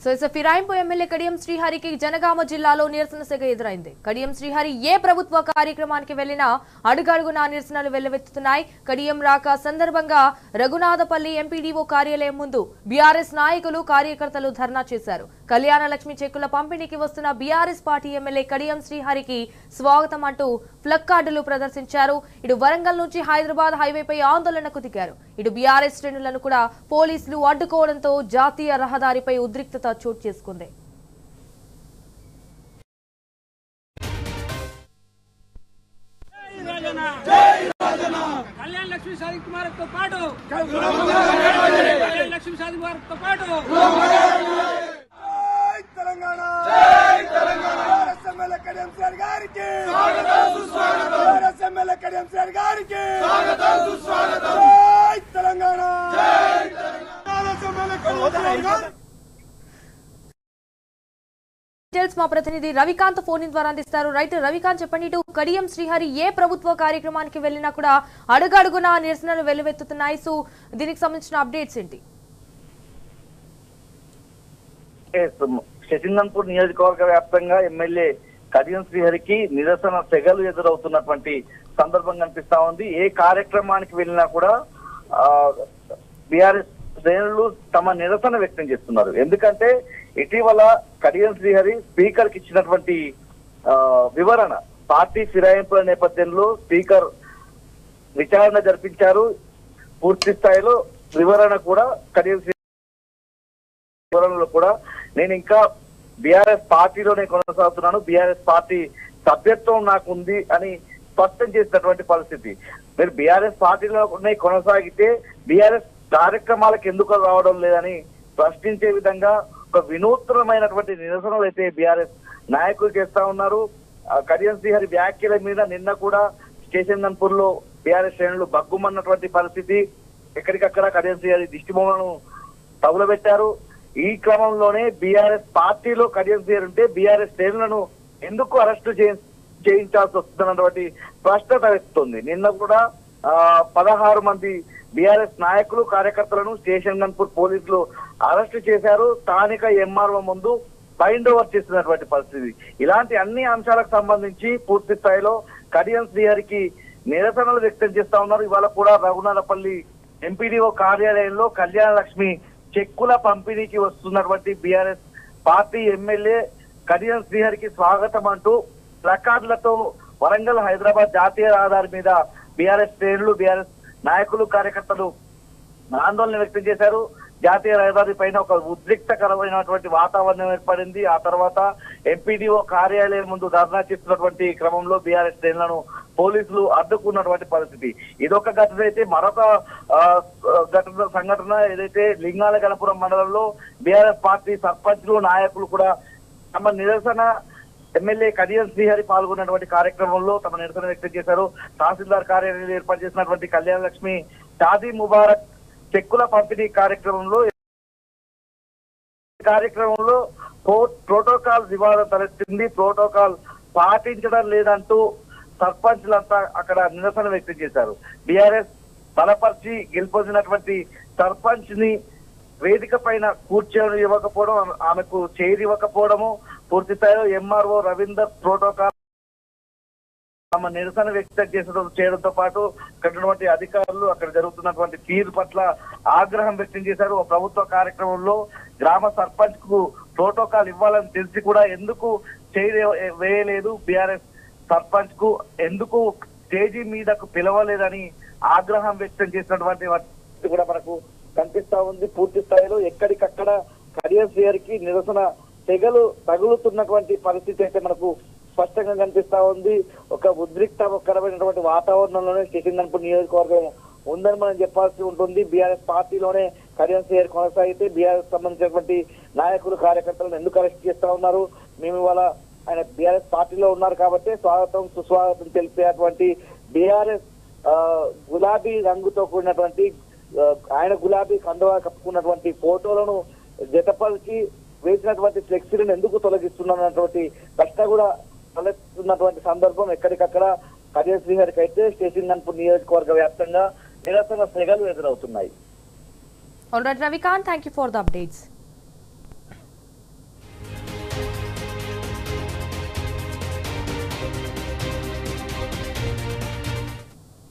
So is ఫిరాయింపు MLA Kadiyam శ్రీహరికి జనగామ జిల్లాలో నిరసన సెగ ఎదురైంది. కడియం శ్రీహరి ఏ ప్రభుత్వ కార్యక్రమానికి వెళ్లినా అడుగడుగునా నిరసనలు వెల్లువెత్తుతున్నాయి. కడియం రాక సందర్భంగా రఘునాథపల్లి ఎంపీడీఓ కార్యాలయం ముందు బీఆర్ఎస్ నాయకులు కార్యకర్తలు ధర్నా చేశారు. కళ్యాణ లక్ష్మి చెక్కుల పంపిణీకి వస్తున్న బీఆర్ఎస్ పార్టీ ఎమ్మెల్యే కడియం శ్రీహరికి స్వాగతం అంటూ ఫ్లగ్ కార్డులు ప్రదర్శించారు. ఇటు వరంగల్ నుంచి హైదరాబాద్ హైవేపై ఆందోళనకు దిగారు. ఇటు బీఆర్ఎస్ శ్రేణులను కూడా పోలీసులు అడ్డుకోవడంతో జాతీయ రహదారిపై ఉద్రిక్తత చోటు చేసుకుంది. కళ్యాణ లక్ష్మి సాది కుమార్తో పాటు లక్ష్మి సాది కుమార్తో పాటు తెలంగాణ ఎమ్మెల్యే కడియం శ్రీహరి గారికి ఎమ్మెల్యే కడియం శ్రీహరి గారికి తెలంగాణ మా ప్రతినిధి రవికాంత్ ఫోన్ ద్వారా అందిస్తారు. రైట్ రవికాంత్, చెప్పండి, ఇటు కడియం శ్రీహరి ఏ ప్రభుత్వ కార్యక్రమానికి వెళ్లినా కూడా అడుగడుగునా నిరసనలు వెల్లువెత్తుతున్నాయి. సో దీనికి సంబంధించిన అప్డేట్స్ ఏంటి? శశిందన్పూర్ నియోజకవర్గ వ్యాప్తంగా ఎమ్మెల్యే కడియం శ్రీహరికి నిరసన సెగలు ఎదురవుతున్నటువంటి సందర్భం కనిపిస్తా ఉంది. ఏ కార్యక్రమానికి వెళ్ళినా కూడా బీఆర్ఎస్ శ్రేణులు తమ నిరసన వ్యక్తం చేస్తున్నారు. ఎందుకంటే ఇటీవల కడియం శ్రీహరి స్పీకర్ కి ఇచ్చినటువంటి వివరణ, పార్టీ ఫిరాయింపుల నేపథ్యంలో స్పీకర్ విచారణ జరిపించారు. పూర్తి స్థాయిలో వివరణ కూడా కడియం వివరణలో కూడా నేను ఇంకా బీఆర్ఎస్ పార్టీలోనే కొనసాగుతున్నాను, బీఆర్ఎస్ పార్టీ సభ్యత్వం నాకు ఉంది అని స్పష్టం చేసినటువంటి పరిస్థితి. మీరు బీఆర్ఎస్ పార్టీలోనే కొనసాగితే బీఆర్ఎస్ కార్యక్రమాలకు ఎందుకు రావడం లేదని ప్రశ్నించే విధంగా ఒక వినూత్నమైనటువంటి నిరసనలు అయితే బీఆర్ఎస్ నాయకులు చేస్తా ఉన్నారు. కడియం శ్రీహరి వ్యాఖ్యల మీద నిన్న కూడా శశిందన్పూర్ లో బీఆర్ఎస్ శ్రేణులు బగ్గుమన్నటువంటి పరిస్థితి. ఎక్కడికక్కడ కడియం శ్రీహరి దిష్టిబొమ్మలను తగులబెట్టారు. ఈ క్రమంలోనే బీఆర్ఎస్ పార్టీలో కడియం శ్రీహరి ఉంటే బీఆర్ఎస్ శ్రేణులను ఎందుకు అరెస్టు చేయించాల్సి వస్తుందన్నటువంటి స్పష్టత వస్తుంది. నిన్న కూడా 16 మంది బీఆర్ఎస్ నాయకులు కార్యకర్తలను శశిందన్పూర్ పోలీసులు అరెస్టు చేశారు. స్థానిక ఎంఆర్ఓ ముందు బైండ్ ఓవర్ చేస్తున్నటువంటి పరిస్థితి. ఇలాంటి అన్ని అంశాలకు సంబంధించి పూర్తి స్థాయిలో కడియం శ్రీహరికి నిరసనలు వ్యక్తం చేస్తా ఉన్నారు. ఇవాళ కూడా రఘునాథపల్లి ఎంపీడీఓ కార్యాలయంలో కళ్యాణ లక్ష్మి చెక్కుల పంపిణీకి వస్తున్నటువంటి బీఆర్ఎస్ పార్టీ ఎమ్మెల్యే కడియం శ్రీహరికి స్వాగతం అంటూ ప్లకార్డులతో వరంగల్ హైదరాబాద్ జాతీయ రహదారి మీద బీఆర్ఎస్ శ్రేణులు బీఆర్ఎస్ నాయకులు కార్యకర్తలు ఆందోళన వ్యక్తం చేశారు. జాతీయ రహదారి పైన ఒక ఉద్రిక్తకరమైనటువంటి వాతావరణం ఏర్పడింది. ఆ తర్వాత ఎంపీడీఓ కార్యాలయం ముందు ధర్నా చేస్తున్నటువంటి క్రమంలో బీఆర్ఎస్ శ్రేణులను పోలీసులు అడ్డుకున్నటువంటి పరిస్థితి. ఇదొక ఘటన అయితే, మరొక సంఘటన ఏదైతే లింగాల గణపురం మండలంలో బీఆర్ఎస్ పార్టీ సర్పంచ్లు నాయకులు కూడా తమ నిరసన ఎమ్మెల్యే కడియం శ్రీహరి పాల్గొన్నటువంటి కార్యక్రమంలో తమ నిరసన వ్యక్తం చేశారు. తహసీల్దార్ కార్యాలయంలో ఏర్పాటు చేసినటువంటి కళ్యాణ లక్ష్మి షాదీ ముబారక్ చెక్కుల పంపిణీ కార్యక్రమంలో ప్రోటోకాల్ వివాదం తలెత్తింది. ప్రోటోకాల్ పాటించడం లేదంటూ సర్పంచ్లంతా అక్కడ నిరసన వ్యక్తం చేశారు. బీఆర్ఎస్ బలపరిచి గెలుపొందినటువంటి సర్పంచ్ ని వేదిక పైన కూర్చొని ఇవ్వకపోవడం, ఆమెకు చైర్ ఇవ్వకపోవడము, పూర్తి స్థాయిలో ఎంఆర్ఓ రవీందర్ ప్రోటోకాల్ తమ నిరసన వ్యక్తం చేయడంతో పాటు అక్కడ అధికారులు అక్కడ జరుగుతున్నటువంటి తీరు పట్ల ఆగ్రహం వ్యక్తం చేశారు. ప్రభుత్వ కార్యక్రమంలో గ్రామ సర్పంచ్ కు ప్రోటోకాల్ ఇవ్వాలని తెలిసి కూడా ఎందుకు చైర్ వేయలేదు, బీఆర్ఎస్ సర్పంచ్ కు ఎందుకు స్టేజీ మీదకు పిలవలేదని ఆగ్రహం వ్యక్తం చేసినటువంటి కూడా మనకు కనిపిస్తా ఉంది. పూర్తి స్థాయిలో ఎక్కడికక్కడ కడియం శ్రీహరికి నిరసన తెగలు తగులుతున్నటువంటి పరిస్థితి అయితే మనకు స్పష్టంగా కనిపిస్తా ఉంది. ఒక ఉద్రిక్తకరమైనటువంటి వాతావరణంలోనే శశిందన్పూర్ నియోజకవర్గం ఉందని మనం చెప్పాల్సి ఉంటుంది. బీఆర్ఎస్ పార్టీలోనే కడియం శ్రీహరి కొనసాగితే బీఆర్ఎస్ సంబంధించినటువంటి నాయకులు కార్యకర్తలను ఎందుకు అరెస్ట్ చేస్తా ఉన్నారు? మేము ఇవాళ ఆయన బీఆర్ఎస్ పార్టీలో ఉన్నారు కాబట్టి స్వాగతం సుస్వాగతం తెలిపేటువంటి బీఆర్ఎస్ గులాబీ రంగుతో కూడినటువంటి ఆయన గులాబీ కండువా కప్పుకున్నటువంటి ఫోటోలను జతపరిచి వేసినటువంటి ఫ్లెక్సీలను ఎందుకు తొలగిస్తున్నటువంటి ప్రశ్న కూడా తలెత్తున్నటువంటి సందర్భం ఎక్కడికక్కడ కడియం శ్రీహరికి అయితే శశిందన్పూర్ నియోజకవర్గ వ్యాప్తంగా నిరసన సెగలు ఎదురవుతున్నాయి. All right, Ravikant, thank you for the updates.